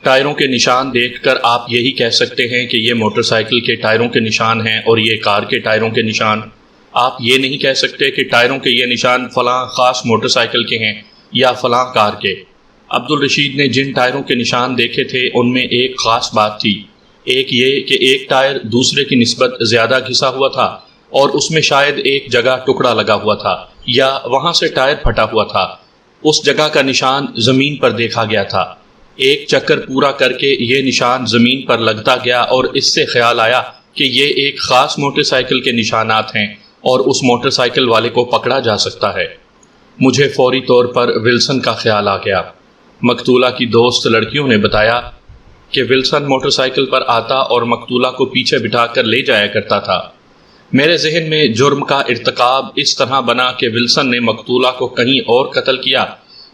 ٹائروں کے نشان دیکھ کر آپ یہی کہہ سکتے ہیں کہ یہ موٹر سائیکل کے ٹائروں کے نشان ہیں اور یہ کار کے ٹائروں کے نشان۔ آپ یہ نہیں کہہ سکتے کہ ٹائروں کے یہ نشان فلاں خاص موٹر سائیکل کے ہیں یا فلاں کار کے۔ عبدالرشید نے جن ٹائروں کے نشان دیکھے تھے ان میں ایک خاص بات تھی۔ ایک یہ کہ ایک ٹائر دوسرے کی نسبت زیادہ گھسا ہوا تھا اور اس میں شاید ایک جگہ ٹکڑا لگا ہوا تھا یا وہاں سے ٹائر پھٹا ہوا تھا۔ اس جگہ کا نشان زمین پر دیکھا گیا تھا۔ ایک چکر پورا کر کے یہ نشان زمین پر لگتا گیا اور اس سے خیال آیا کہ یہ ایک خاص موٹر سائیکل کے نشانات ہیں اور اس موٹر سائیکل والے کو پکڑا جا سکتا ہے۔ مجھے فوری طور پر ولسن کا خیال آ گیا۔ مقتولہ کی دوست لڑکیوں نے بتایا کہ ولسن موٹر سائیکل پر آتا اور مقتولہ کو پیچھے بٹھا کر لے جایا کرتا تھا۔ میرے ذہن میں جرم کا ارتکاب اس طرح بنا کہ ولسن نے مقتولہ کو کہیں اور قتل کیا،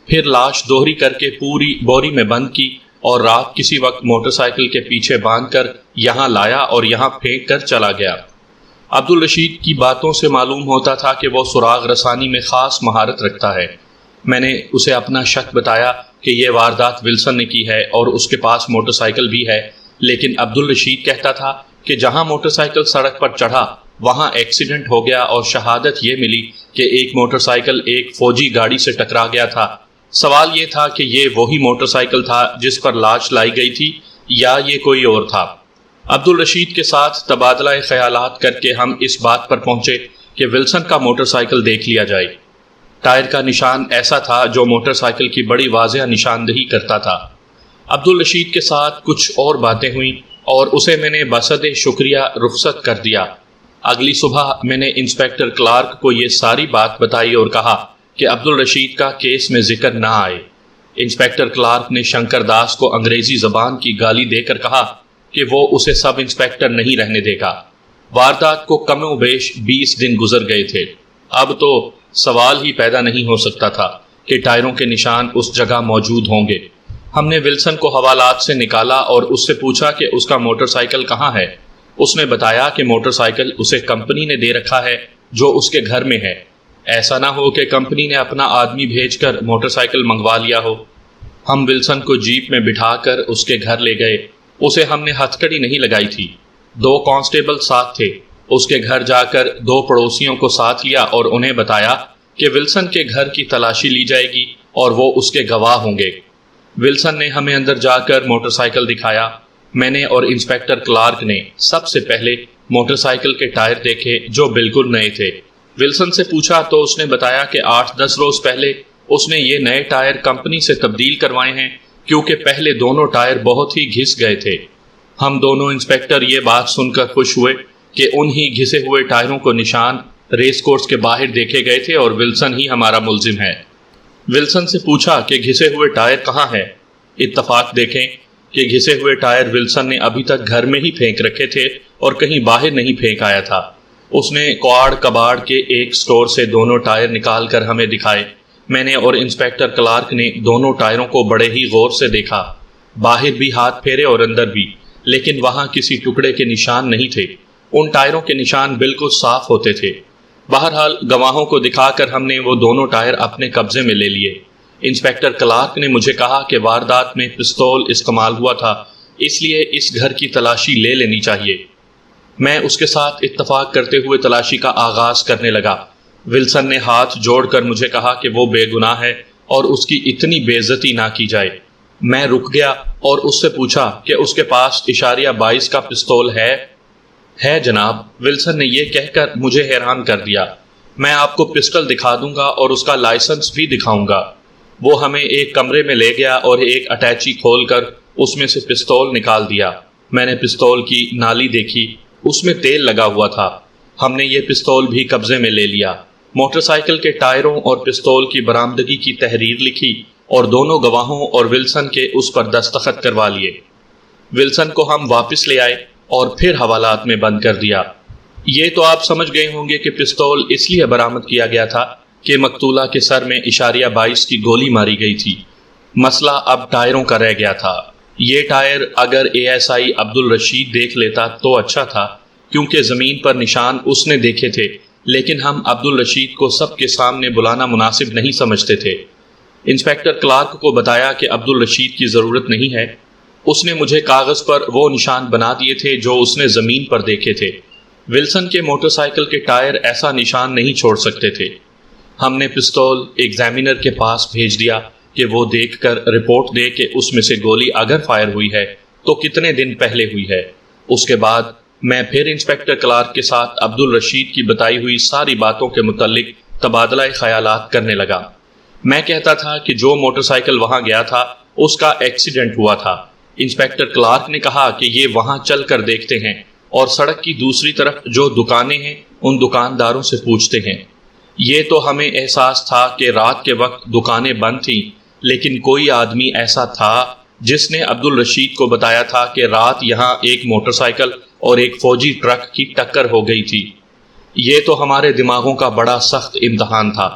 پھر لاش دوہری کر کے پوری بوری میں بند کی اور رات کسی وقت موٹر سائیکل کے پیچھے باندھ کر یہاں لایا اور یہاں پھینک کر چلا گیا۔ عبدالرشید کی باتوں سے معلوم ہوتا تھا کہ وہ سراغ رسانی میں خاص مہارت رکھتا ہے۔ میں نے اسے اپنا شک بتایا کہ یہ واردات ولسن نے کی ہے اور اس کے پاس موٹر سائیکل بھی ہے، لیکن عبدالرشید کہتا تھا کہ جہاں موٹر سائیکل سڑک پر چڑھا وہاں ایکسیڈنٹ ہو گیا اور شہادت یہ ملی کہ ایک موٹر سائیکل ایک فوجی گاڑی سے ٹکرا گیا تھا۔ سوال یہ تھا کہ یہ وہی موٹر سائیکل تھا جس پر لاش لائی گئی تھی یا یہ کوئی اور تھا۔ عبدالرشید کے ساتھ تبادلہ خیالات کر کے ہم اس بات پر پہنچے کہ ولسن کا موٹر سائیکل دیکھ لیا جائے۔ ٹائر کا نشان ایسا تھا جو موٹر سائیکل کی بڑی واضح نشاندہی کرتا تھا۔ عبدالرشید کے ساتھ کچھ اور باتیں ہوئیں اور اسے میں نے بصد شکریہ رخصت کر دیا۔ اگلی صبح میں نے انسپیکٹر کلارک کو یہ ساری بات بتائی اور کہا کہ عبدالرشید کا کیس میں ذکر نہ آئے۔ انسپیکٹر کلارک نے شنکر داس کو انگریزی زبان کی گالی دے کر کہا کہ وہ اسے سب انسپیکٹر نہیں رہنے دے گا۔ واردات کو کم و بیش 20 دن گزر گئے تھے۔ اب تو سوال ہی پیدا نہیں ہو سکتا تھا کہ ٹائروں کے نشان اس جگہ موجود ہوں گے۔ ہم نے ولسن کو حوالات سے نکالا اور اس سے پوچھا کہ اس کا موٹر سائیکل کہاں ہے۔ اس نے بتایا کہ موٹر سائیکل اسے کمپنی نے دے رکھا ہے جو اس کے گھر میں ہے۔ ایسا نہ ہو کہ کمپنی نے اپنا آدمی بھیج کر موٹر سائیکل منگوا لیا ہو۔ ہم ولسن کو جیپ میں بٹھا کر اس کے گھر لے گئے۔ اسے ہم نے ہتھ کڑی نہیں لگائی تھی۔ 2 کانسٹیبل ساتھ تھے۔ اس کے گھر جا کر 2 پڑوسیوں کو ساتھ لیا اور انہیں بتایا کہ ولسن کے گھر کی تلاشی لی جائے گی اور وہ اس کے گواہ ہوں گے۔ ولسن نے ہمیں اندر جا کر موٹر سائیکل دکھایا۔ میں نے اور انسپیکٹر کلارک نے سب سے پہلے موٹر سائیکل کے ٹائر دیکھے جو بالکل نئے تھے۔ ولسن سے پوچھا تو اس نے بتایا کہ 8-10 روز پہلے اس نے یہ نئے ٹائر کمپنی سے تبدیل کروائے ہیں کیونکہ پہلے دونوں ٹائر بہت ہی گھس گئے تھے۔ ہم دونوں انسپیکٹر یہ بات سن کر خوش ہوئے کہ انہی گھسے ہوئے ٹائروں کو نشان ریس کورس کے باہر دیکھے گئے تھے اور ولسن ہی ہمارا ملزم ہے۔ ولسن سے پوچھا کہ گھسے ہوئے ٹائر کہاں ہیں۔ اتفاق دیکھیں کہ گھسے ہوئے ٹائر ولسن نے ابھی تک گھر میں ہی پھینک رکھے تھے اور کہیں باہر نہیں پھینک آیا تھا۔ اس نے کواڑ کباڑ کے ایک سٹور سے دونوں ٹائر نکال کر ہمیں دکھائے۔ میں نے اور انسپیکٹر کلارک نے دونوں ٹائروں کو بڑے ہی غور سے دیکھا، باہر بھی ہاتھ پھیرے اور اندر بھی، لیکن وہاں کسی ٹکڑے کے نشان نہیں تھے۔ ان ٹائروں کے نشان بالکل صاف ہوتے تھے۔ بہرحال گواہوں کو دکھا کر ہم نے وہ دونوں ٹائر اپنے قبضے میں لے لیے۔ انسپیکٹر کلارک نے مجھے کہا کہ واردات میں پستول استعمال ہوا تھا، اس لیے اس گھر کی تلاشی لے لینی چاہیے۔ میں اس کے ساتھ اتفاق کرتے ہوئے تلاشی کا آغاز کرنے لگا۔ ولسن نے ہاتھ جوڑ کر مجھے کہا کہ وہ بے گناہ ہے اور اس کی اتنی بے عزتی نہ کی جائے۔ میں رک گیا اور اس سے پوچھا کہ اس کے پاس .22 کا پستول ہے جناب۔ ولسن نے یہ کہہ کر مجھے حیران کر دیا۔ میں آپ کو پسٹل دکھا دوں گا اور اس کا لائسنس بھی دکھاؤں گا۔ وہ ہمیں ایک کمرے میں لے گیا اور ایک اٹیچی کھول کر اس میں سے پستول نکال دیا۔ میں نے پستول کی نالی دیکھی، اس میں تیل لگا ہوا تھا۔ ہم نے یہ پستول بھی قبضے میں لے لیا۔ موٹر سائیکل کے ٹائروں اور پستول کی برآمدگی کی تحریر لکھی اور دونوں گواہوں اور ولسن کے اس پر دستخط کروا لیے۔ ولسن کو ہم واپس لے آئے اور پھر حوالات میں بند کر دیا۔ یہ تو آپ سمجھ گئے ہوں گے کہ پستول اس لیے برآمد کیا گیا تھا کہ مقتولہ کے سر میں .22 کی گولی ماری گئی تھی۔ مسئلہ اب ٹائروں کا رہ گیا تھا۔ یہ ٹائر اگر ASI عبدالرشید دیکھ لیتا تو اچھا تھا کیونکہ زمین پر نشان اس نے دیکھے تھے، لیکن ہم عبدالرشید کو سب کے سامنے بلانا مناسب نہیں سمجھتے تھے۔ انسپیکٹر کلارک کو بتایا کہ عبدالرشید کی ضرورت نہیں ہے۔ اس نے مجھے کاغذ پر وہ نشان بنا دیے تھے جو اس نے زمین پر دیکھے تھے۔ ولسن کے موٹر سائیکل کے ٹائر ایسا نشان نہیں چھوڑ سکتے تھے۔ ہم نے پستول ایگزامینر کے پاس بھیج دیا کہ وہ دیکھ کر رپورٹ دے کہ اس میں سے گولی اگر فائر ہوئی ہے تو کتنے دن پہلے ہوئی ہے۔ اس کے بعد میں پھر انسپیکٹر کلارک کے ساتھ عبدالرشید کی بتائی ہوئی ساری باتوں کے متعلق تبادلہ خیالات کرنے لگا۔ میں کہتا تھا کہ جو موٹر سائیکل وہاں گیا تھا اس کا ایکسیڈنٹ ہوا تھا۔ انسپیکٹر کلارک نے کہا کہ یہ وہاں چل کر دیکھتے ہیں اور سڑک کی دوسری طرف جو دکانیں ہیں ان دکانداروں سے پوچھتے ہیں۔ یہ تو ہمیں احساس تھا کہ رات کے وقت دکانیں بند تھیں، لیکن کوئی آدمی ایسا تھا جس نے عبدالرشید کو بتایا تھا کہ رات یہاں ایک موٹر سائیکل اور ایک فوجی ٹرک کی ٹکر ہو گئی تھی۔ یہ تو ہمارے دماغوں کا بڑا سخت امتحان تھا۔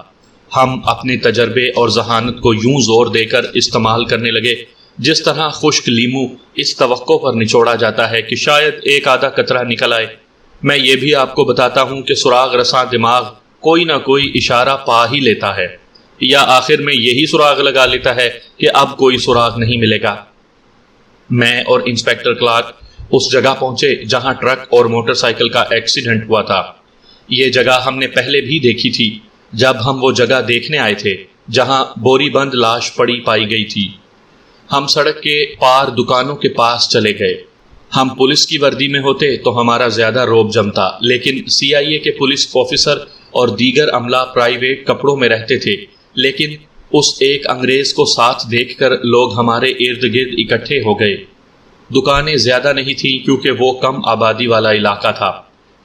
ہم اپنے تجربے اور ذہانت کو یوں زور دے کر استعمال کرنے لگے جس طرح خشک لیمو اس توقع پر نچوڑا جاتا ہے کہ شاید ایک آدھا قطرہ نکل آئے۔ میں یہ بھی آپ کو بتاتا ہوں کہ سراغ رساں دماغ کوئی نہ کوئی اشارہ پا ہی لیتا ہے، یا آخر میں یہی سراغ لگا لیتا ہے کہ اب کوئی سراغ نہیں ملے گا۔ میں اور انسپیکٹر کلارک اس جگہ پہنچے جہاں ٹرک اور موٹر سائیکل کا ایکسیڈنٹ ہوا تھا۔ یہ جگہ ہم نے پہلے بھی دیکھی تھی جب ہم وہ جگہ دیکھنے آئے تھے جہاں بوری بند لاش پڑی پائی گئی تھی۔ ہم سڑک کے پار دکانوں کے پاس چلے گئے۔ ہم پولیس کی وردی میں ہوتے تو ہمارا زیادہ روب جمتا، لیکن CIA کے پولیس آفیسر اور دیگر عملہ پرائیویٹ کپڑوں میں رہتے تھے، لیکن اس ایک انگریز کو ساتھ دیکھ کر لوگ ہمارے ارد گرد اکٹھے ہو گئے۔ دکانیں زیادہ نہیں تھیں کیونکہ وہ کم آبادی والا علاقہ تھا۔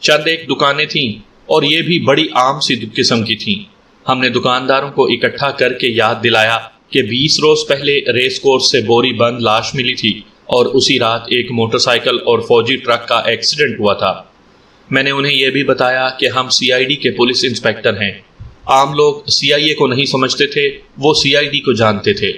چند ایک دکانیں تھیں اور یہ بھی بڑی عام سی قسم کی تھیں۔ ہم نے دکانداروں کو اکٹھا کر کے یاد دلایا کہ 20 روز پہلے ریس کورس سے بوری بند لاش ملی تھی اور اسی رات ایک موٹر سائیکل اور فوجی ٹرک کا ایکسیڈنٹ ہوا تھا۔ میں نے انہیں یہ بھی بتایا کہ ہم CID کے پولیس انسپیکٹر ہیں۔ عام لوگ CIA کو نہیں سمجھتے تھے، وہ CID کو جانتے تھے۔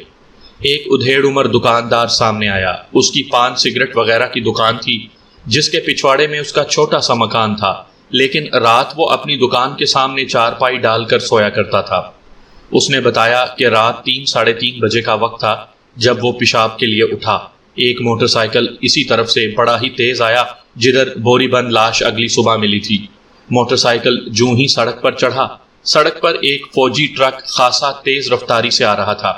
ایک ادھیڑ عمر دکاندار سامنے آیا۔ اس کی پان سگریٹ وغیرہ کی دکان تھی جس کے پچھواڑے میں اس کا چھوٹا سا مکان تھا، لیکن رات وہ اپنی دکان کے سامنے چارپائی ڈال کر سویا کرتا تھا۔ اس نے بتایا کہ رات 3 ساڑھے 3 بجے کا وقت تھا جب وہ پیشاب کے لیے اٹھا۔ ایک موٹر سائیکل اسی طرف سے بڑا ہی تیز آیا جدھر بوری بند لاش اگلی صبح ملی تھی۔ موٹر سائیکل جوں ہی سڑک پر چڑھا، سڑک پر ایک فوجی ٹرک خاصا تیز رفتاری سے آ رہا تھا۔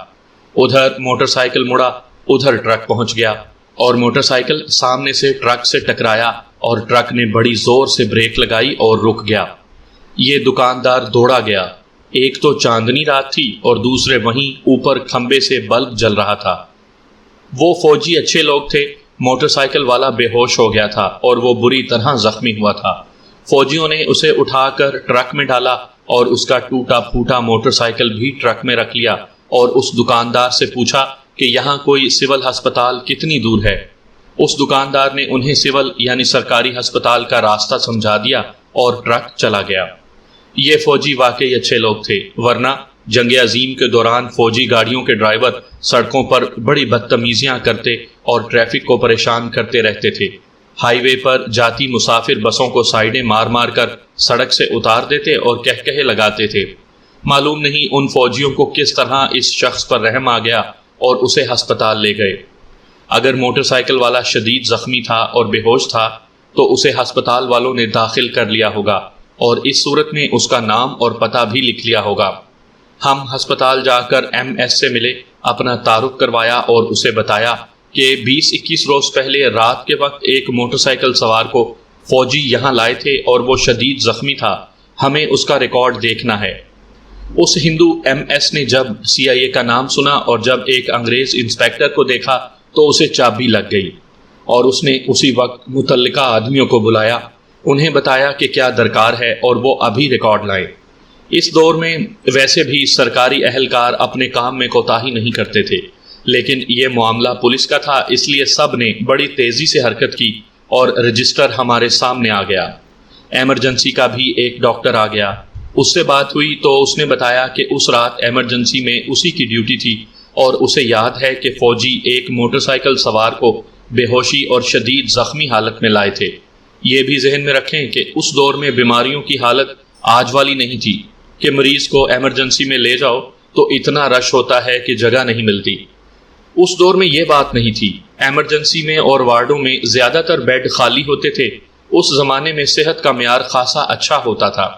ادھر موٹر سائیکل مڑا، ادھر ٹرک پہنچ گیا اور موٹر سائیکل سامنے سے ٹرک سے ٹکرایا اور ٹرک نے بڑی زور سے بریک لگائی اور رک گیا۔ یہ دکاندار دوڑا گیا۔ ایک تو چاندنی رات تھی اور دوسرے وہیں اوپر کھمبے سے بلب جل رہا تھا۔ وہ فوجی اچھے لوگ تھے۔ موٹر سائیکل والا بے ہوش ہو گیا تھا اور وہ بری طرح زخمی ہوا تھا۔ فوجیوں نے اسے اٹھا کر ٹرک میں ڈالا اور اس کا ٹوٹا پھوٹا موٹر سائیکل بھی ٹرک میں رکھ لیا اور اس دکاندار سے پوچھا کہ یہاں کوئی سول ہسپتال کتنی دور ہے۔ اس دکاندار نے انہیں سول یعنی سرکاری ہسپتال کا راستہ سمجھا دیا اور ٹرک چلا گیا۔ یہ فوجی واقعی اچھے لوگ تھے، ورنہ جنگ عظیم کے دوران فوجی گاڑیوں کے ڈرائیور سڑکوں پر بڑی بدتمیزیاں کرتے اور ٹریفک کو پریشان کرتے رہتے تھے۔ ہائی وے پر جاتی مسافر بسوں کو سائیڈیں مار مار کر سڑک سے اتار دیتے اور کہے لگاتے تھے۔ معلوم نہیں ان فوجیوں کو کس طرح اس شخص پر رحم آ گیا اور اسے ہسپتال لے گئے۔ اگر موٹر سائیکل والا شدید زخمی تھا اور بے ہوش تھا تو اسے ہسپتال والوں نے داخل کر لیا ہوگا اور اس صورت میں اس کا نام اور پتہ بھی لکھ لیا ہوگا۔ ہم ہسپتال جا کر MS سے ملے، اپنا تعارف کروایا اور اسے بتایا کہ 20-21 روز پہلے رات کے وقت ایک موٹر سائیکل سوار کو فوجی یہاں لائے تھے اور وہ شدید زخمی تھا، ہمیں اس کا ریکارڈ دیکھنا ہے۔ اس ہندو MS نے جب CIA کا نام سنا اور جب ایک انگریز انسپیکٹر کو دیکھا تو اسے چابی لگ گئی اور اس نے اسی وقت متعلقہ آدمیوں کو بلایا، انہیں بتایا کہ کیا درکار ہے اور وہ ابھی ریکارڈ لائیں۔ اس دور میں ویسے بھی سرکاری اہلکار اپنے کام میں کوتاہی نہیں کرتے تھے، لیکن یہ معاملہ پولیس کا تھا، اس لیے سب نے بڑی تیزی سے حرکت کی اور رجسٹر ہمارے سامنے آ گیا۔ ایمرجنسی کا بھی ایک ڈاکٹر آ گیا، اس سے بات ہوئی تو اس نے بتایا کہ اس رات ایمرجنسی میں اسی کی ڈیوٹی تھی اور اسے یاد ہے کہ فوجی ایک موٹر سائیکل سوار کو بے ہوشی اور شدید زخمی حالت میں لائے تھے۔ یہ بھی ذہن میں رکھیں کہ اس دور میں بیماریوں کی حالت آج والی نہیں تھی کہ مریض کو ایمرجنسی میں لے جاؤ تو اتنا رش ہوتا ہے کہ جگہ نہیں ملتی۔ اس دور میں یہ بات نہیں تھی، ایمرجنسی میں اور وارڈوں میں زیادہ تر بیڈ خالی ہوتے تھے۔ اس زمانے میں صحت کا معیار خاصا اچھا ہوتا تھا۔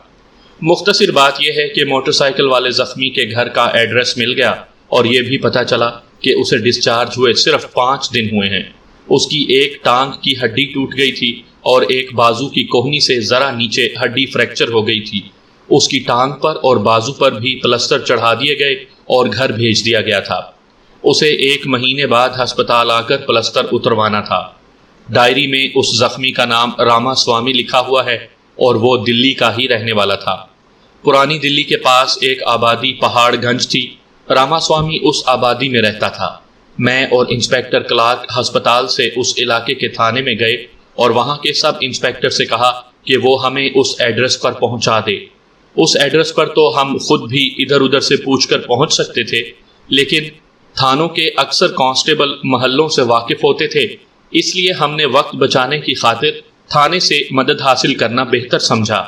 مختصر بات یہ ہے کہ موٹر سائیکل والے زخمی کے گھر کا ایڈریس مل گیا اور یہ بھی پتہ چلا کہ اسے ڈسچارج ہوئے صرف 5 دن ہوئے ہیں۔ اس کی ایک ٹانگ کی ہڈی ٹوٹ گئی تھی اور ایک بازو کی کوہنی سے ذرا نیچے ہڈی فریکچر ہو گئی تھی۔ اس کی ٹانگ پر اور بازو پر بھی پلسٹر چڑھا دیے گئے اور گھر بھیج دیا گیا تھا۔ اسے 1 مہینے بعد ہسپتال آ کر پلسٹر اتروانا تھا۔ ڈائری میں اس زخمی کا نام راما سوامی لکھا ہوا ہے اور وہ دلی کا ہی رہنے والا تھا۔ پرانی دلی کے پاس ایک آبادی پہاڑ گنج تھی۔ راما سوامی اس آبادی میں رہتا تھا۔ میں اور انسپیکٹر کلارک ہسپتال سے اس علاقے کے تھانے میں گئے اور وہاں کے سب انسپیکٹر سے کہا کہ وہ ہمیں اس ایڈریس پر پہنچا دے۔ اس ایڈریس پر تو ہم خود بھی ادھر ادھر سے پوچھ کر پہنچ سکتے تھے، لیکن تھانوں کے اکثر کانسٹیبل محلوں سے واقف ہوتے تھے، اس لیے ہم نے وقت بچانے کی خاطر تھانے سے مدد حاصل کرنا بہتر سمجھا۔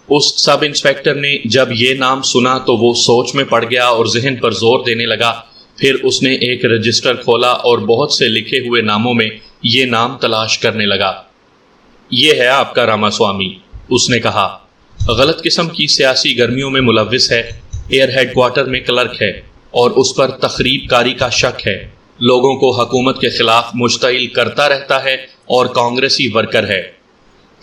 اس سب انسپیکٹر نے جب یہ نام سنا تو وہ سوچ میں پڑ گیا اور ذہن پر زور دینے لگا۔ پھر اس نے ایک رجسٹر کھولا اور بہت سے لکھے ہوئے ناموں میں یہ نام تلاش کرنے لگا۔ یہ ہے آپ کا راما سوامی، اس نے کہا۔ غلط قسم کی سیاسی گرمیوں میں ملوث ہے، ایئر ہیڈ کوارٹر میں کلرک ہے اور اس پر تخریب کاری کا شک ہے، لوگوں کو حکومت کے خلاف مشتعل کرتا رہتا ہے اور کانگریسی ورکر ہے۔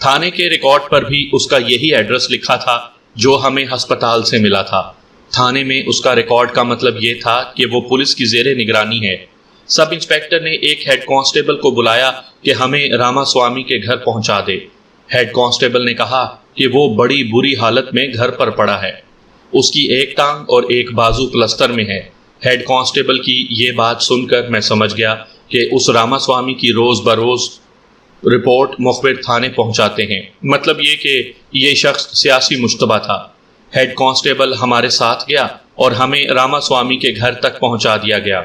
تھانے کے ریکارڈ پر بھی اس کا یہی ایڈریس لکھا تھا جو ہمیں ہسپتال سے ملا تھا۔ تھانے میں اس کا ریکارڈ کا مطلب یہ تھا کہ وہ پولیس کی زیر نگرانی ہے۔ سب انسپیکٹر نے ایک ہیڈ کانسٹیبل کو بلایا کہ ہمیں راما سوامی کے گھر پہنچا دے۔ ہیڈ کانسٹیبل نے کہا کہ وہ بڑی بری حالت میں گھر پر پڑا ہے، اس کی ایک ٹانگ اور ایک بازو پلسٹر میں ہے۔ ہیڈ کانسٹیبل کی یہ بات سن کر میں سمجھ گیا کہ اس راما سوامی کی روز بروز رپورٹ مخبر تھانے پہنچاتے ہیں، مطلب یہ کہ یہ شخص سیاسی مشتبہ تھا۔ ہیڈ کانسٹیبل ہمارے ساتھ گیا اور ہمیں راما سوامی کے گھر تک پہنچا دیا گیا۔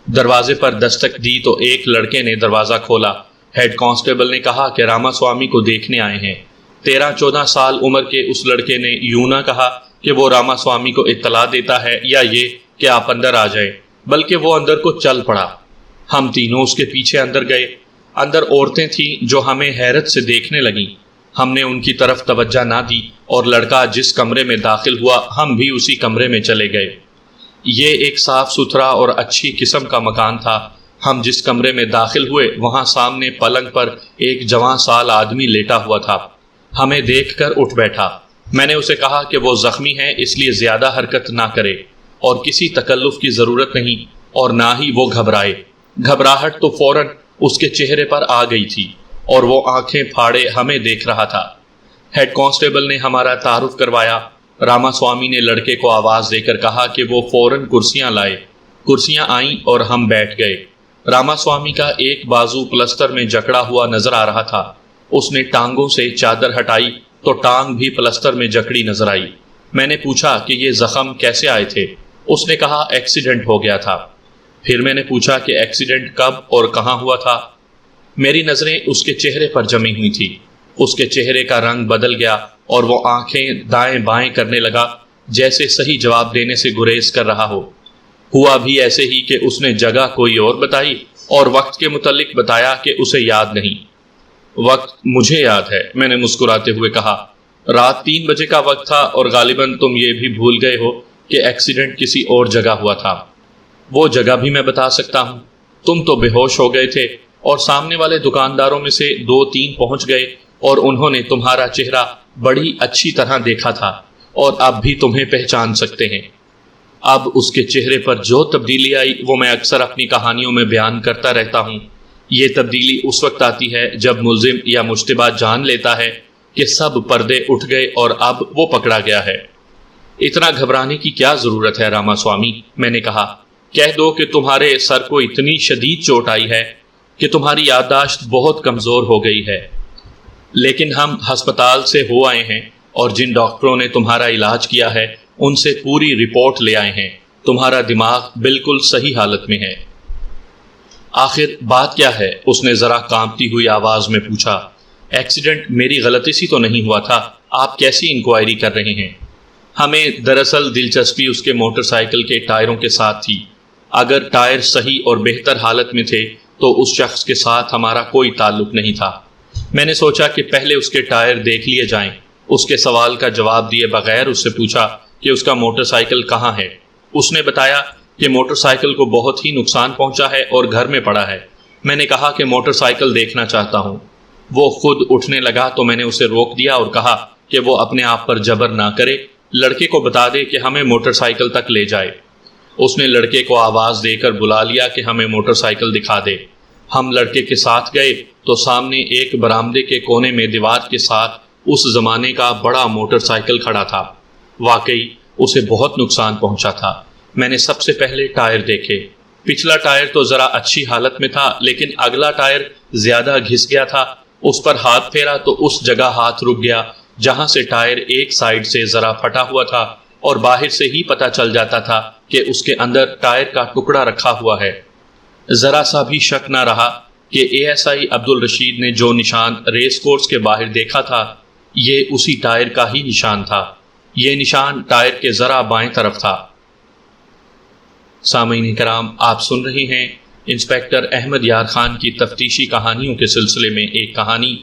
دروازے پر دستک دی تو ایک لڑکے نے دروازہ کھولا۔ ہیڈ کانسٹیبل نے کہا کہ راما سوامی کو دیکھنے آئے ہیں۔ 13-14 سال عمر کے اس لڑکے نے یوں نہ کہا کہ وہ راما سوامی کو اطلاع دیتا ہے یا یہ کہ آپ اندر آ جائیں، بلکہ وہ اندر کو چل پڑا۔ ہم تینوں اس کے پیچھے اندر گئے۔ اندر عورتیں تھیں جو ہمیں حیرت سے دیکھنے لگیں۔ ہم نے ان کی طرف توجہ نہ دی اور لڑکا جس کمرے میں داخل ہوا ہم بھی اسی کمرے میں چلے گئے۔ یہ ایک صاف ستھرا اور اچھی قسم کا مکان تھا۔ ہم جس کمرے میں داخل ہوئے وہاں سامنے پلنگ پر ایک جوان سال آدمی لیٹا ہوا تھا۔ ہمیں دیکھ کر اٹھ بیٹھا۔ میں نے اسے کہا کہ وہ زخمی ہے، اس لیے زیادہ حرکت نہ کرے اور کسی تکلف کی ضرورت نہیں اور نہ ہی وہ گھبرائے۔ گھبراہٹ تو فوراً اس کے چہرے پر آ گئی تھی اور وہ آنکھیں پھاڑے ہمیں دیکھ رہا تھا۔ ہیڈ کانسٹیبل نے ہمارا تعارف کروایا۔ راما سوامی نے لڑکے کو آواز دے کر کہا کہ وہ فوراً کرسیاں لائے۔ کرسیاں آئیں اور ہم بیٹھ گئے۔ راما سوامی کا ایک بازو پلسٹر میں جکڑا ہوا نظر آ رہا تھا۔ اس نے ٹانگوں سے چادر ہٹائی تو ٹانگ بھی پلسٹر میں جکڑی نظر آئی۔ میں نے پوچھا کہ یہ زخم کیسے آئے تھے؟ اس نے کہا ایکسیڈنٹ ہو گیا تھا۔ پھر میں نے پوچھا کہ ایکسیڈنٹ کب اور کہاں ہوا تھا؟ میری نظریں اس کے چہرے پر جمی ہوئی تھی۔ اس کے چہرے کا رنگ بدل گیا اور وہ آنکھیں دائیں بائیں کرنے لگا جیسے صحیح جواب دینے سے گریز کر رہا ہو۔ ہوا بھی ایسے ہی کہ اس نے جگہ کوئی اور بتائی اور وقت کے متعلق بتایا کہ اسے یاد نہیں۔ وقت مجھے یاد ہے، میں نے مسکراتے ہوئے کہا۔ رات 3 بجے کا وقت تھا اور غالباً تم یہ بھی بھول گئے ہو کہ ایکسیڈنٹ کسی اور جگہ ہوا تھا۔ وہ جگہ بھی میں بتا سکتا ہوں۔ تم تو بے ہوش ہو گئے تھے اور سامنے والے دکانداروں میں سے 2-3 پہنچ گئے اور انہوں نے تمہارا چہرہ بڑی اچھی طرح دیکھا تھا اور اب بھی تمہیں پہچان سکتے ہیں۔ اب اس کے چہرے پر جو تبدیلی آئی وہ میں اکثر اپنی کہانیوں میں بیان کرتا رہتا ہوں۔ یہ تبدیلی اس وقت آتی ہے جب ملزم یا مشتبہ جان لیتا ہے کہ سب پردے اٹھ گئے اور اب وہ پکڑا گیا ہے۔ اتنا گھبرانے کی کیا ضرورت ہے راما سوامی؟ میں نے کہا۔ کہہ دو کہ تمہارے سر کو اتنی شدید چوٹ آئی ہے کہ تمہاری یادداشت بہت کمزور ہو گئی ہے، لیکن ہم ہسپتال سے ہو آئے ہیں اور جن ڈاکٹروں نے تمہارا علاج کیا ہے ان سے پوری رپورٹ لے آئے ہیں۔ تمہارا دماغ بالکل صحیح حالت میں ہے۔ آخر بات کیا ہے؟ اس نے ذرا کانپتی ہوئی آواز میں پوچھا۔ ایکسیڈنٹ میری غلطی سے تو نہیں ہوا تھا، آپ کیسی انکوائری کر رہے ہیں؟ ہمیں دراصل دلچسپی اس کے موٹر سائیکل کے ٹائروں کے ساتھ تھی۔ اگر ٹائر صحیح اور بہتر حالت میں تھے تو اس شخص کے ساتھ ہمارا کوئی تعلق نہیں تھا۔ میں نے سوچا کہ پہلے اس کے ٹائر دیکھ لیے جائیں۔ اس کے سوال کا جواب دیے بغیر اس سے پوچھا کہ اس کا موٹر سائیکل کہاں ہے۔ اس نے بتایا کہ موٹر سائیکل کو بہت ہی نقصان پہنچا ہے اور گھر میں پڑا ہے۔ میں نے کہا کہ موٹر سائیکل دیکھنا چاہتا ہوں۔ وہ خود اٹھنے لگا تو میں نے اسے روک دیا اور کہا کہ وہ اپنے آپ پر جبر نہ کرے، لڑکے کو بتا دے کہ ہمیں موٹر سائیکل تک لے جائے۔ اس نے لڑکے کو آواز دے کر بلا لیا کہ ہمیں موٹر سائیکل دکھا دے۔ ہم لڑکے کے ساتھ گئے تو سامنے ایک برآمدے کے کونے میں دیوار کے ساتھ اس زمانے کا بڑا موٹر سائیکل کھڑا تھا۔ واقعی اسے بہت نقصان پہنچا تھا۔ میں نے سب سے پہلے ٹائر دیکھے۔ پچھلا ٹائر تو ذرا اچھی حالت میں تھا، لیکن اگلا ٹائر زیادہ گھس گیا تھا۔ اس پر ہاتھ پھیرا تو اس جگہ ہاتھ رک گیا جہاں سے ٹائر ایک سائیڈ سے ذرا پھٹا ہوا تھا، اور باہر سے ہی پتہ چل جاتا تھا کہ اس کے اندر ٹائر کا ٹکڑا رکھا ہوا ہے۔ ذرا سا بھی شک نہ رہا کہ ASI عبدالرشید نے جو نشان ریس کورس کے باہر دیکھا تھا یہ اسی ٹائر کا ہی نشان تھا۔ یہ نشان ٹائر کے ذرا بائیں طرف تھا۔ سامعین کرام، آپ سن رہے ہیں انسپیکٹر احمد یار خان کی تفتیشی کہانیوں کے سلسلے میں ایک کہانی،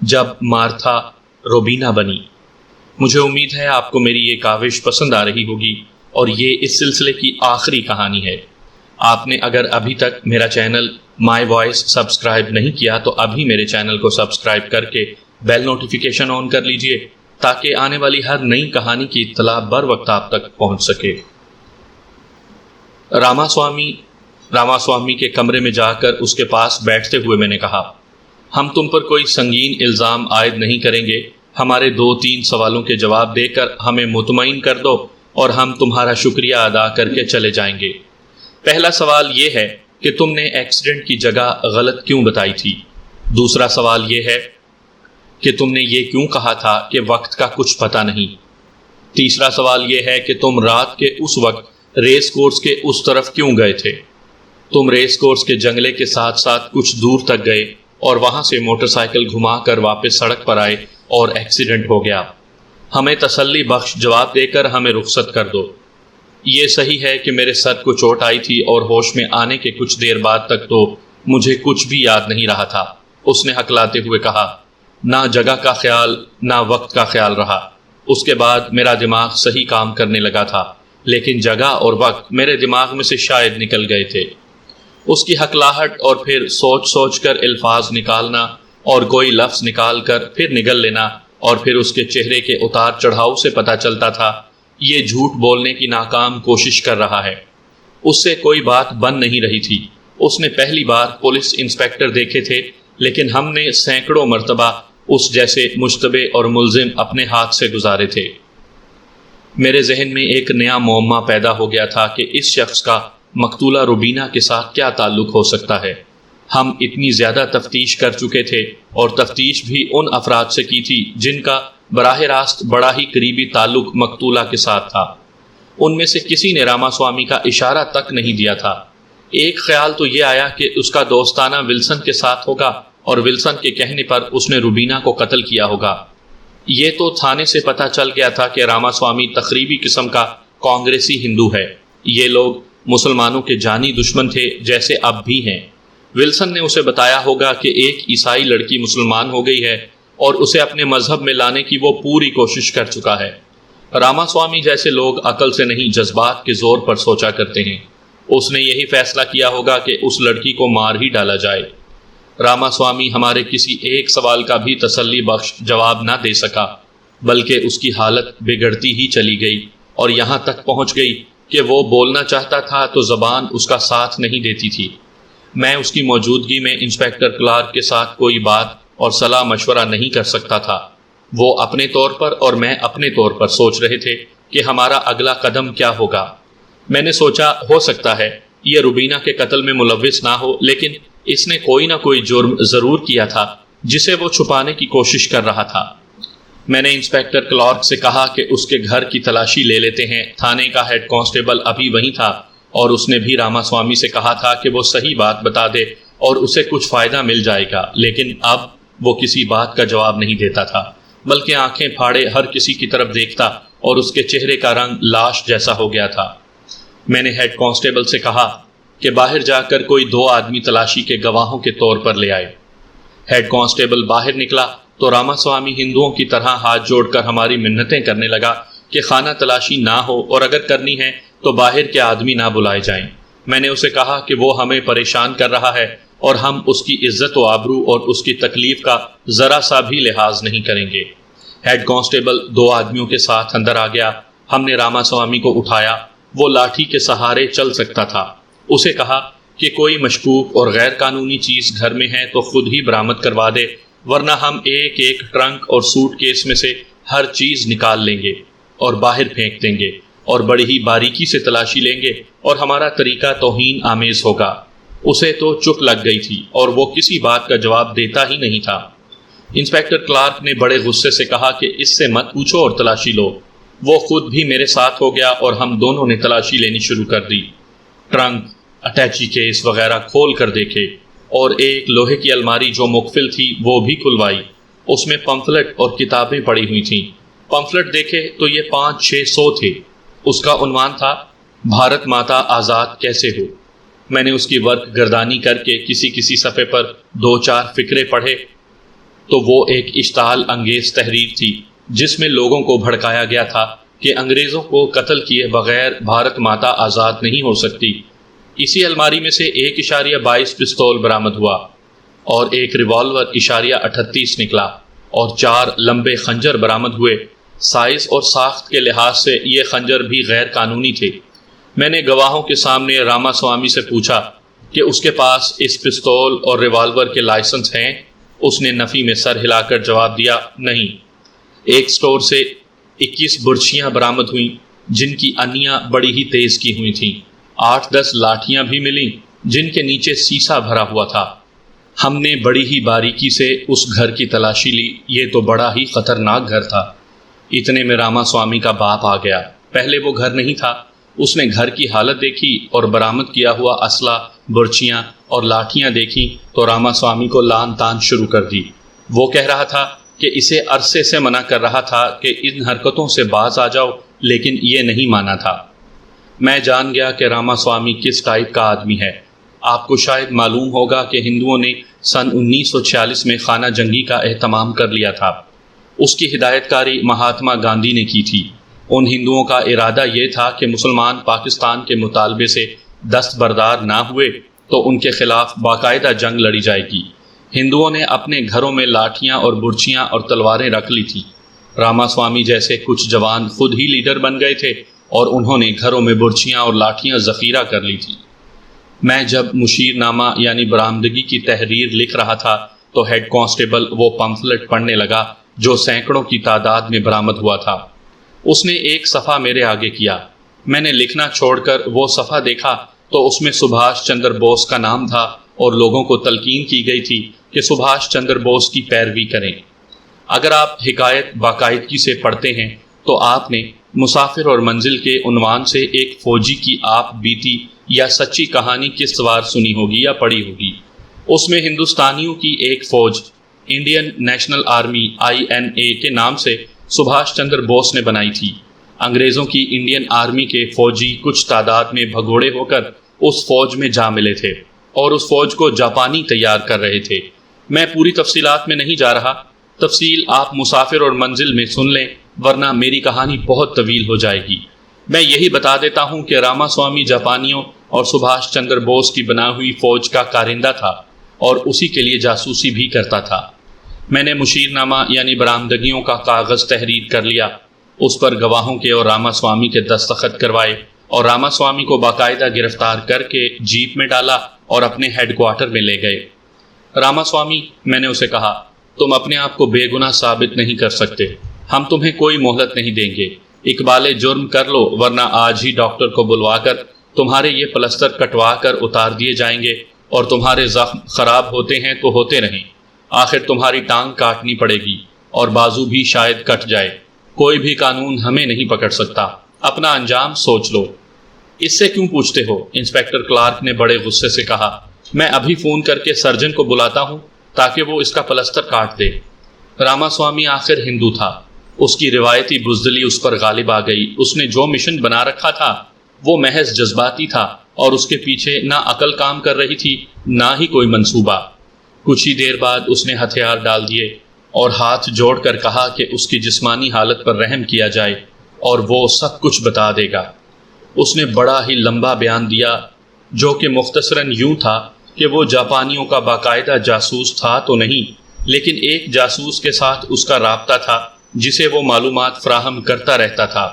جب مارتھا روبینا بنی۔ مجھے امید ہے آپ کو میری یہ کاوش پسند آ رہی ہوگی، اور یہ اس سلسلے کی آخری کہانی ہے۔ آپ نے اگر ابھی تک میرا چینل مائی وائس سبسکرائب نہیں کیا تو ابھی میرے چینل کو سبسکرائب کر کے بیل نوٹیفیکیشن آن کر لیجئے تاکہ آنے والی ہر نئی کہانی کی اطلاع بر وقت آپ تک پہنچ سکے۔ راما سوامی کے کمرے میں جا کر اس کے پاس بیٹھتے ہوئے میں نے کہا، ہم تم پر کوئی سنگین الزام عائد نہیں کریں گے۔ ہمارے 2-3 سوالوں کے جواب دے کر ہمیں مطمئن کر دو اور ہم تمہارا شکریہ ادا کر کے چلے جائیں گے۔ پہلا سوال یہ ہے کہ تم نے ایکسیڈنٹ کی جگہ غلط کیوں بتائی تھی؟ دوسرا سوال یہ ہے کہ تم نے یہ کیوں کہا تھا کہ وقت کا کچھ پتہ نہیں؟ تیسرا سوال یہ ہے کہ تم رات کے اس وقت ریس کورس کے اس طرف کیوں گئے تھے؟ تم ریس کورس کے جنگلے کے ساتھ ساتھ کچھ دور تک گئے اور وہاں سے موٹر سائیکل گھما کر واپس سڑک پر آئے اور ایکسیڈنٹ ہو گیا۔ ہمیں تسلی بخش جواب دے کر ہمیں رخصت کر دو۔ یہ صحیح ہے کہ میرے سر کو چوٹ آئی تھی اور ہوش میں آنے کے کچھ دیر بعد تک تو مجھے کچھ بھی یاد نہیں رہا تھا، اس نے ہکلاتے ہوئے کہا۔ نہ جگہ کا خیال نہ وقت کا خیال رہا۔ اس کے بعد میرا دماغ صحیح کام کرنے لگا تھا، لیکن جگہ اور وقت میرے دماغ میں سے شاید نکل گئے تھے۔ اس کی ہکلاہٹ اور پھر سوچ سوچ کر الفاظ نکالنا اور کوئی لفظ نکال کر پھر نگل لینا، اور پھر اس کے چہرے کے اتار چڑھاؤ سے پتہ چلتا تھا یہ جھوٹ بولنے کی ناکام کوشش کر رہا ہے۔ اس سے کوئی بات بن نہیں رہی تھی۔ اس نے پہلی بار پولیس انسپیکٹر دیکھے تھے، لیکن ہم نے سینکڑوں مرتبہ اس جیسے مشتبہ اور ملزم اپنے ہاتھ سے گزارے تھے۔ میرے ذہن میں ایک نیا معمہ پیدا ہو گیا تھا کہ اس شخص کا مقتولہ روبینا کے ساتھ کیا تعلق ہو سکتا ہے۔ ہم اتنی زیادہ تفتیش کر چکے تھے، اور تفتیش بھی ان افراد سے کی تھی جن کا براہ راست بڑا ہی قریبی تعلق مقتولہ کے ساتھ تھا۔ ان میں سے کسی نے راما سوامی کا اشارہ تک نہیں دیا تھا۔ ایک خیال تو یہ آیا کہ اس کا دوستانہ ولسن کے ساتھ ہوگا، اور ولسن کے کہنے پر اس نے روبینا کو قتل کیا ہوگا۔ یہ تو تھانے سے پتہ چل گیا تھا کہ راما سوامی تقریبی قسم کا کانگریسی ہندو ہے۔ یہ لوگ مسلمانوں کے جانی دشمن تھے، جیسے اب بھی ہیں۔ ولسن نے اسے بتایا ہوگا کہ ایک عیسائی لڑکی مسلمان ہو گئی ہے اور اسے اپنے مذہب میں لانے کی وہ پوری کوشش کر چکا ہے۔ راما سوامی جیسے لوگ عقل سے نہیں جذبات کے زور پر سوچا کرتے ہیں۔ اس نے یہی فیصلہ کیا ہوگا کہ اس لڑکی کو مار ہی ڈالا جائے۔ راما سوامی ہمارے کسی ایک سوال کا بھی تسلی بخش جواب نہ دے سکا، بلکہ اس کی حالت بگڑتی ہی چلی گئی، اور یہاں تک پہنچ گئی کہ وہ بولنا چاہتا تھا تو زبان اس کا ساتھ نہیں دیتی تھی۔ میں اس کی موجودگی میں انسپیکٹر کلارک کے ساتھ کوئی بات اور صلاح مشورہ نہیں کر سکتا تھا۔ وہ اپنے طور پر اور میں اپنے طور پر سوچ رہے تھے کہ ہمارا اگلا قدم کیا ہوگا۔ میں نے سوچا ہو سکتا ہے یہ روبینا کے قتل میں ملوث نہ ہو، لیکن اس نے کوئی نہ کوئی جرم ضرور کیا تھا جسے وہ چھپانے کی کوشش کر رہا تھا۔ میں نے انسپیکٹر کلارک سے کہا کہ اس کے گھر کی تلاشی لے لیتے ہیں۔ تھانے کا ہیڈ کانسٹیبل ابھی وہیں تھا، اور اس نے بھی راما سوامی سے کہا تھا کہ وہ صحیح بات بتا دے اور اسے کچھ فائدہ مل جائے گا، لیکن اب وہ کسی بات کا جواب نہیں دیتا تھا، بلکہ آنکھیں پھاڑے ہر کسی کی طرف دیکھتا، اور اس کے چہرے کا رنگ لاش جیسا ہو گیا تھا۔ میں نے ہیڈ کانسٹیبل سے کہا کہ باہر جا کر کوئی 2 آدمی تلاشی کے گواہوں کے طور پر لے آئے۔ ہیڈ کانسٹیبل باہر نکلا تو راما سوامی ہندوؤں کی طرح ہاتھ جوڑ کر ہماری منتیں کرنے لگا کہ خانہ تلاشی نہ ہو، اور اگر کرنی ہے تو باہر کے آدمی نہ بلائے جائیں۔ میں نے اسے کہا کہ وہ ہمیں پریشان کر رہا ہے اور ہم اس کی عزت و آبرو اور اس کی تکلیف کا ذرا سا بھی لحاظ نہیں کریں گے۔ ہیڈ کانسٹیبل 2 آدمیوں کے ساتھ اندر آ گیا۔ ہم نے راما سوامی کو اٹھایا۔ وہ لاٹھی کے سہارے چل سکتا تھا۔ اسے کہا کہ کوئی مشکوک اور غیر قانونی چیز گھر میں ہے تو خود ہی برآمد کروا دے، ورنہ ہم ایک ایک ٹرنک اور سوٹ کیس میں سے ہر چیز نکال لیں گے اور باہر پھینک دیں گے، اور بڑی ہی باریکی سے تلاشی لیں گے، اور ہمارا طریقہ توہین آمیز ہوگا۔ اسے تو چپ لگ گئی تھی اور وہ کسی بات کا جواب دیتا ہی نہیں تھا۔ انسپیکٹر کلارک نے بڑے غصے سے کہا کہ اس سے مت پوچھو اور تلاشی لو۔ وہ خود بھی میرے ساتھ ہو گیا اور ہم دونوں نے تلاشی لینی شروع کر دی۔ ٹرنک، اٹیچی کیس وغیرہ کھول کر دیکھے، اور ایک لوہے کی الماری جو مقفل تھی وہ بھی کھلوائی۔ اس میں پمفلٹ اور کتابیں پڑی ہوئی تھیں۔ پمفلٹ دیکھے تو یہ 500-600 تھے۔ اس کا عنوان تھا بھارت ماتا آزاد کیسے ہو۔ میں نے اس کی ورق گردانی کر کے کسی صفحے پر 2-4 فقرے پڑھے تو وہ ایک اشتعال انگیز تحریر تھی جس میں لوگوں کو بھڑکایا گیا تھا کہ انگریزوں کو قتل کیے بغیر بھارت ماتا آزاد نہیں ہو سکتی۔ اسی الماری میں سے 1.22 پستول برآمد ہوا، اور ایک ریوالور 38 نکلا، اور 4 لمبے خنجر برآمد ہوئے۔ سائز اور ساخت کے لحاظ سے یہ خنجر بھی غیر قانونی تھے۔ میں نے گواہوں کے سامنے راما سوامی سے پوچھا کہ اس کے پاس اس پستول اور ریوالور کے لائسنس ہیں؟ اس نے نفی میں سر ہلا کر جواب دیا، نہیں۔ ایک سٹور سے 21 برچیاں برآمد ہوئیں جن کی انیاں بڑی ہی تیز کی ہوئی تھیں۔ 8-10 لاٹھیاں بھی ملیں جن کے نیچے سیسا بھرا ہوا تھا۔ ہم نے بڑی ہی باریکی سے اس گھر کی تلاشی لی۔ یہ تو بڑا ہی خطرناک گھر تھا۔ اتنے میں راما سوامی کا باپ آ گیا۔ پہلے وہ گھر نہیں تھا۔ اس نے گھر کی حالت دیکھی اور برآمد کیا ہوا اسلحہ، برچیاں اور لاٹھیاں دیکھی تو راما سوامی کو لان تان شروع کر دی۔ وہ کہہ رہا تھا کہ اسے عرصے سے منع کر رہا تھا کہ ان حرکتوں سے باز آ جاؤ، لیکن یہ نہیں مانا تھا۔ میں جان گیا کہ راما سوامی کس ٹائپ کا آدمی ہے۔ آپ کو شاید معلوم ہوگا کہ ہندوؤں نے سن 1946 میں خانہ جنگی کا اہتمام کر لیا تھا۔ اس کی ہدایت کاری مہاتما گاندھی نے کی تھی۔ ان ہندوؤں کا ارادہ یہ تھا کہ مسلمان پاکستان کے مطالبے سے دستبردار نہ ہوئے تو ان کے خلاف باقاعدہ جنگ لڑی جائے گی۔ ہندوؤں نے اپنے گھروں میں لاٹھیاں اور برچیاں اور تلواریں رکھ لی تھیں۔ راما سوامی جیسے کچھ جوان خود ہی لیڈر بن گئے تھے اور انہوں نے گھروں میں برچیاں اور لاٹھیاں ذخیرہ کر لی تھی۔ میں جب مشیر نامہ یعنی برآمدگی کی تحریر لکھ رہا تھا تو ہیڈ کانسٹیبل وہ پمفلٹ پڑھنے لگا جو سینکڑوں کی تعداد میں برآمد ہوا تھا۔ اس نے ایک صفحہ میرے آگے کیا۔ میں نے لکھنا چھوڑ کر وہ صفحہ دیکھا تو اس میں سبھاش چندر بوس کا نام تھا اور لوگوں کو تلقین کی گئی تھی کہ سبھاش چندر بوس کی پیروی کریں۔ اگر آپ حکایت باقاعدگی سے پڑھتے ہیں تو آپ نے مسافر اور منزل کے عنوان سے ایک فوجی کی آپ بیتی یا سچی کہانی کس وار سنی ہوگی یا پڑھی ہوگی۔ اس میں ہندوستانیوں کی ایک فوج انڈین نیشنل آرمی INA کے نام سے سبھاش چندر بوس نے بنائی تھی۔ انگریزوں کی انڈین آرمی کے فوجی کچھ تعداد میں بھگوڑے ہو کر اس فوج میں جا ملے تھے اور اس فوج کو جاپانی تیار کر رہے تھے۔ میں پوری تفصیلات میں نہیں جا رہا، تفصیل آپ مسافر اور منزل میں سن لیں ورنہ میری کہانی بہت طویل ہو جائے گی۔ میں یہی بتا دیتا ہوں کہ راما سوامی جاپانیوں اور سبھاش چندر بوس کی بنا ہوئی فوج کا کارندہ تھا اور اسی کے لیے جاسوسی بھی کرتا تھا۔ میں نے مشیر نامہ یعنی برآمدگیوں کا کاغذ تحریر کر لیا، اس پر گواہوں کے اور راما سوامی کے دستخط کروائے اور راما سوامی کو باقاعدہ گرفتار کر کے جیپ میں ڈالا اور اپنے ہیڈ کوارٹر میں لے گئے۔ راما سوامی، میں نے اسے کہا، تم اپنے آپ کو بے گناہ ثابت نہیں کر سکتے، ہم تمہیں کوئی مہلت نہیں دیں گے۔ اقبال جرم کر لو ورنہ آج ہی ڈاکٹر کو بلوا کر تمہارے یہ پلستر کٹوا کر اتار دیے جائیں گے، اور تمہارے زخم خراب ہوتے ہیں تو ہوتے رہیں، آخر تمہاری ٹانگ کاٹنی پڑے گی اور بازو بھی شاید کٹ جائے۔ کوئی بھی قانون ہمیں نہیں پکڑ سکتا، اپنا انجام سوچ لو۔ اس سے کیوں پوچھتے ہو؟ انسپیکٹر کلارک نے بڑے غصے سے کہا۔ میں ابھی فون کر کے سرجن کو بلاتا ہوں تاکہ وہ اس کا پلستر کاٹ دے۔ راما سوامی آخر ہندو تھا، اس کی روایتی بزدلی اس پر غالب آ گئی۔ اس نے جو مشن بنا رکھا تھا وہ محض جذباتی تھا اور اس کے پیچھے نہ عقل کام کر رہی تھی نہ ہی کوئی منصوبہ۔ کچھ ہی دیر بعد اس نے ہتھیار ڈال دیے اور ہاتھ جوڑ کر کہا کہ اس کی جسمانی حالت پر رحم کیا جائے اور وہ سب کچھ بتا دے گا۔ اس نے بڑا ہی لمبا بیان دیا جو کہ مختصراً یوں تھا کہ وہ جاپانیوں کا باقاعدہ جاسوس تھا تو نہیں، لیکن ایک جاسوس کے ساتھ اس کا رابطہ تھا جسے وہ معلومات فراہم کرتا رہتا تھا۔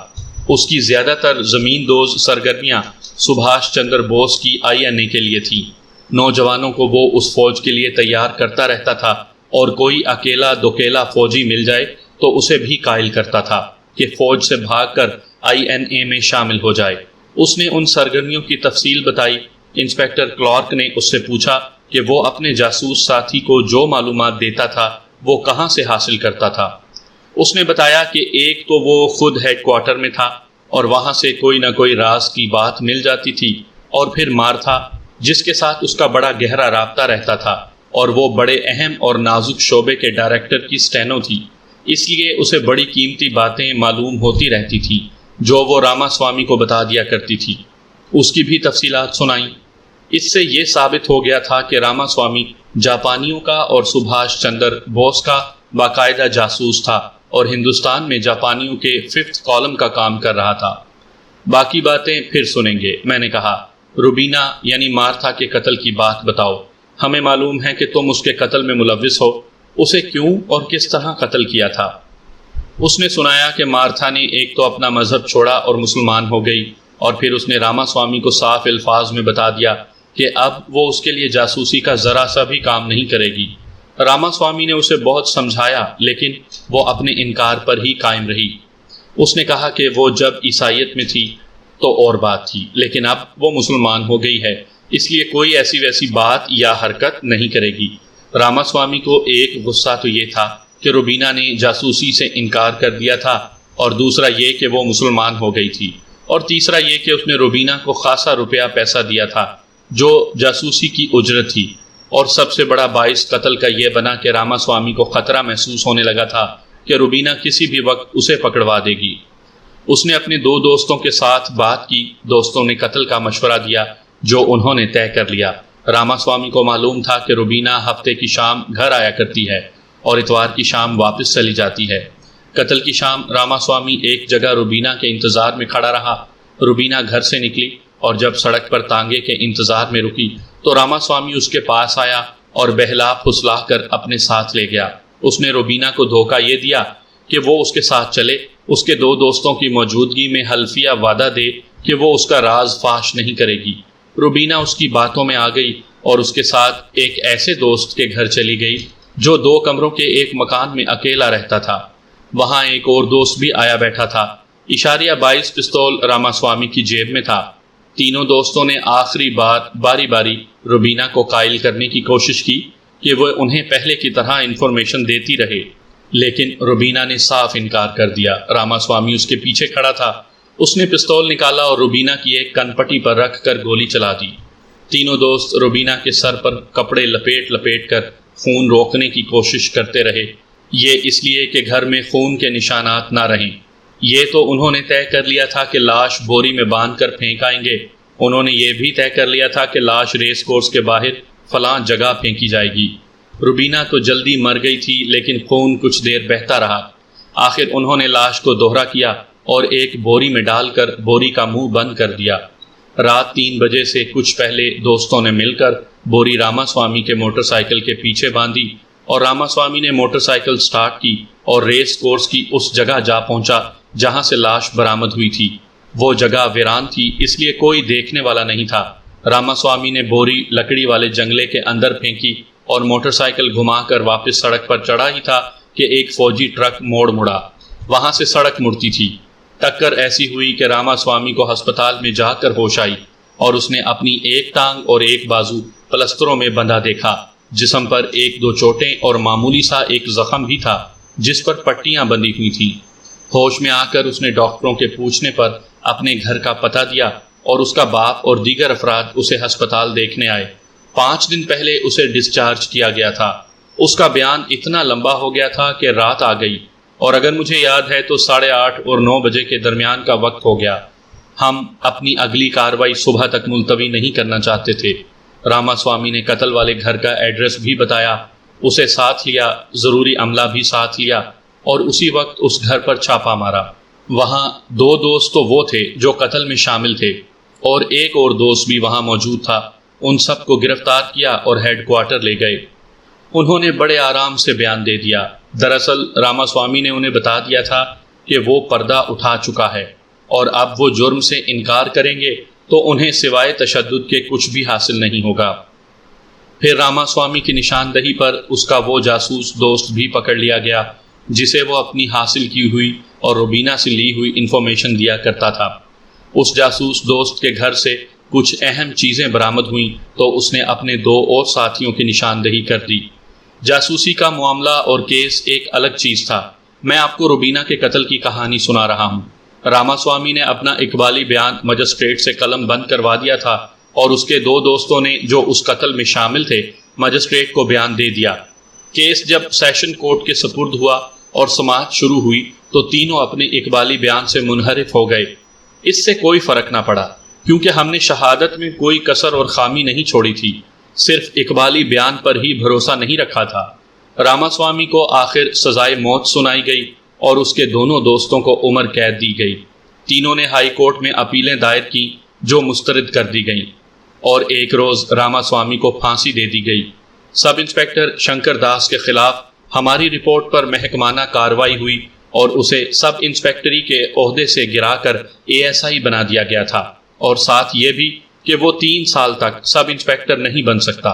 اس کی زیادہ تر زمین دوز سرگرمیاں سبھاش چندر بوس کی INA کے لیے تھیں۔ نوجوانوں کو وہ اس فوج کے لیے تیار کرتا رہتا تھا اور کوئی اکیلا دوکیلا فوجی مل جائے تو اسے بھی قائل کرتا تھا کہ فوج سے بھاگ کر INA میں شامل ہو جائے۔ اس نے ان سرگرمیوں کی تفصیل بتائی۔ انسپکٹر کلارک نے اس سے پوچھا کہ وہ اپنے جاسوس ساتھی کو جو معلومات دیتا تھا وہ کہاں سے حاصل کرتا تھا۔ اس نے بتایا کہ ایک تو وہ خود ہیڈ کوارٹر میں تھا اور وہاں سے کوئی نہ کوئی راز کی بات مل جاتی تھی، اور پھر مارتھا جس کے ساتھ اس کا بڑا گہرا رابطہ رہتا تھا اور وہ بڑے اہم اور نازک شعبے کے ڈائریکٹر کی اسٹینو تھی، اس لیے اسے بڑی قیمتی باتیں معلوم ہوتی رہتی تھیں جو وہ راما سوامی کو بتا دیا کرتی تھی۔ اس کی بھی تفصیلات سنائیں۔ اس سے یہ ثابت ہو گیا تھا کہ راما سوامی جاپانیوں کا اور سبھاش چندر بوس کا باقاعدہ جاسوس تھا اور ہندوستان میں جاپانیوں کے 5th کالم کا کام کر رہا تھا۔ باقی باتیں پھر سنیں گے۔ میں نے کہا، روبینہ یعنی مارتھا کے قتل کی بات بتاؤ۔ ہمیں معلوم ہے کہ تم اس کے قتل میں ملوث ہو۔ اسے کیوں اور کس طرح قتل کیا تھا؟ اس نے سنایا کہ مارتھا نے ایک تو اپنا مذہب چھوڑا اور مسلمان ہو گئی، اور پھر اس نے راما سوامی کو صاف الفاظ میں بتا دیا کہ اب وہ اس کے لیے جاسوسی کا ذرا سا بھی کام نہیں کرے گی۔ راما سوامی نے اسے بہت سمجھایا لیکن وہ اپنے انکار پر ہی قائم رہی۔ اس نے کہا کہ وہ جب عیسائیت میں تھی تو اور بات تھی، لیکن اب وہ مسلمان ہو گئی ہے، اس لیے کوئی ایسی ویسی بات یا حرکت نہیں کرے گی۔ راما سوامی کو ایک غصہ تو یہ تھا کہ روبینہ نے جاسوسی سے انکار کر دیا تھا، اور دوسرا یہ کہ وہ مسلمان ہو گئی تھی، اور تیسرا یہ کہ اس نے روبینہ کو خاصا روپیہ پیسہ دیا تھا جو جاسوسی کی اجرت تھی، اور سب سے بڑا باعث قتل کا یہ بنا کہ راما سوامی کو خطرہ محسوس ہونے لگا تھا کہ روبینہ کسی بھی وقت اسے پکڑوا دے گی۔ اس نے اپنے 2 دوستوں کے ساتھ بات کی۔ دوستوں نے قتل کا مشورہ دیا جو انہوں نے طے کر لیا۔ راما سوامی کو معلوم تھا کہ روبینہ ہفتے کی شام گھر آیا کرتی ہے اور اتوار کی شام واپس چلی جاتی ہے۔ قتل کی شام راما سوامی ایک جگہ روبینہ کے انتظار میں کھڑا رہا۔ روبینہ گھر سے نکلی اور جب سڑک پر تانگے کے انتظار میں رکی تو راما سوامی اس کے پاس آیا اور بہلا پھسلا کر اپنے ساتھ لے گیا۔ اس نے روبینہ کو دھوکہ یہ دیا کہ وہ اس کے ساتھ چلے، اس کے 2 دوستوں کی موجودگی میں حلفیہ وعدہ دے کہ وہ اس کا راز فاش نہیں کرے گی۔ روبینہ اس کی باتوں میں آ گئی اور اس کے ساتھ ایک ایسے دوست کے گھر چلی گئی جو 2 کمروں کے ایک مکان میں اکیلا رہتا تھا۔ وہاں ایک اور دوست بھی آیا بیٹھا تھا۔ اشاریہ 22 پستول راما سوامی کی جیب میں تھا۔ تینوں دوستوں نے آخری بار باری باری روبینہ کو قائل کرنے کی کوشش کی کہ وہ انہیں پہلے کی طرح انفارمیشن دیتی رہے، لیکن روبینہ نے صاف انکار کر دیا۔ راما سوامی اس کے پیچھے کھڑا تھا۔ اس نے پستول نکالا اور روبینہ کی ایک کن پٹی پر رکھ کر گولی چلا دی۔ تینوں دوست روبینہ کے سر پر کپڑے لپیٹ لپیٹ کر خون روکنے کی کوشش کرتے رہے، یہ اس لیے کہ گھر میں خون کے نشانات نہ رہیں۔ یہ تو انہوں نے طے کر لیا تھا کہ لاش بوری میں باندھ کر پھینکائیں گے۔ انہوں نے یہ بھی طے کر لیا تھا کہ لاش ریس کورس کے باہر فلاں جگہ پھینکی جائے گی۔ روبینہ تو جلدی مر گئی تھی لیکن خون کچھ دیر بہتا رہا۔ آخر انہوں نے لاش کو دوہرا کیا اور ایک بوری میں ڈال کر بوری کا منہ بند کر دیا۔ رات 3 بجے سے کچھ پہلے دوستوں نے مل کر بوری راما سوامی کے موٹر سائیکل کے پیچھے باندھی، اور راما سوامی نے موٹر سائیکل سٹارٹ کی اور ریس کورس کی اس جگہ جا پہنچا جہاں سے لاش برآمد ہوئی تھی۔ وہ جگہ ویران تھی، اس لیے کوئی دیکھنے والا نہیں تھا۔ راما سوامی نے بوری لکڑی والے جنگلے کے اندر پھینکی اور موٹر سائیکل گھما کر واپس سڑک پر چڑھا ہی تھا کہ ایک فوجی ٹرک موڑ مڑا۔ وہاں سے سڑک مڑتی تھی۔ ٹکر ایسی ہوئی کہ راما سوامی کو ہسپتال میں جا کر ہوش آئی اور اس نے اپنی ایک ٹانگ اور ایک بازو پلستروں میں بندھا دیکھا۔ جسم پر 1-2 چوٹیں اور معمولی سا ایک زخم بھی تھا جس پر پٹیاں بندھی ہوئی تھیں۔ ہوش میں آ کر اس نے ڈاکٹروں کے پوچھنے پر اپنے گھر کا پتہ دیا اور اس کا باپ اور دیگر افراد اسے ہسپتال دیکھنے آئے۔ 5 دن پہلے اسے ڈسچارج کیا گیا تھا۔ اس کا بیان اتنا لمبا ہو گیا تھا کہ رات آ گئی، اور اگر مجھے یاد ہے تو 8:30 اور 9 بجے کے درمیان کا وقت ہو گیا۔ ہم اپنی اگلی کارروائی صبح تک ملتوی نہیں کرنا چاہتے تھے۔ راما سوامی نے قتل والے گھر کا ایڈریس بھی بتایا، اسے ساتھ لیا، ضروری عملہ بھی ساتھ لیا اور اسی وقت اس گھر پر چھاپا مارا۔ وہاں 2 دوست تو وہ تھے جو قتل میں شامل تھے اور ایک اور دوست بھی وہاں موجود تھا۔ ان سب کو گرفتار کیا اور ہیڈ کوارٹر لے گئے۔ انہوں نے بڑے آرام سے بیان دے دیا۔ دراصل راما سوامی نے انہیں بتا دیا تھا کہ وہ پردہ اٹھا چکا ہے اور اب وہ جرم سے انکار کریں گے تو انہیں سوائے تشدد کے کچھ بھی حاصل نہیں ہوگا۔ پھر راما سوامی کی نشاندہی پر اس کا وہ جاسوس دوست بھی پکڑ لیا گیا جسے وہ اپنی حاصل کی ہوئی اور روبینہ سے لی ہوئی انفارمیشن دیا کرتا تھا۔ اس جاسوس دوست کے گھر سے کچھ اہم چیزیں برآمد ہوئیں تو اس نے اپنے 2 اور ساتھیوں کی نشاندہی کر دی۔ جاسوسی کا معاملہ اور کیس ایک الگ چیز تھا۔ میں آپ کو روبینہ کے قتل کی کہانی سنا رہا ہوں۔ راما سوامی نے اپنا اقبالی بیان مجسٹریٹ سے قلم بند کروا دیا تھا اور اس کے 2 دوستوں نے جو اس قتل میں شامل تھے مجسٹریٹ کو بیان دے دیا۔ کیس جب سیشن کورٹ کے سپرد ہوا اور سماعت شروع ہوئی تو تینوں اپنے اقبالی بیان سے منحرف ہو گئے۔ اس سے کوئی فرق نہ پڑا کیونکہ ہم نے شہادت میں کوئی کسر اور خامی نہیں چھوڑی تھی، صرف اقبالی بیان پر ہی بھروسہ نہیں رکھا تھا۔ راما سوامی کو آخر سزائے موت سنائی گئی اور اس کے دونوں دوستوں کو عمر قید دی گئی۔ تینوں نے ہائی کورٹ میں اپیلیں دائر کی جو مسترد کر دی گئیں اور ایک روز راما سوامی کو پھانسی دے دی گئی۔ سب انسپیکٹر شنکر داس کے خلاف ہماری رپورٹ پر محکمانہ کارروائی ہوئی اور اسے سب انسپیکٹری کے عہدے سے گرا کر ASI بنا دیا گیا تھا اور ساتھ یہ بھی کہ وہ 3 سال تک سب انسپیکٹر نہیں بن سکتا۔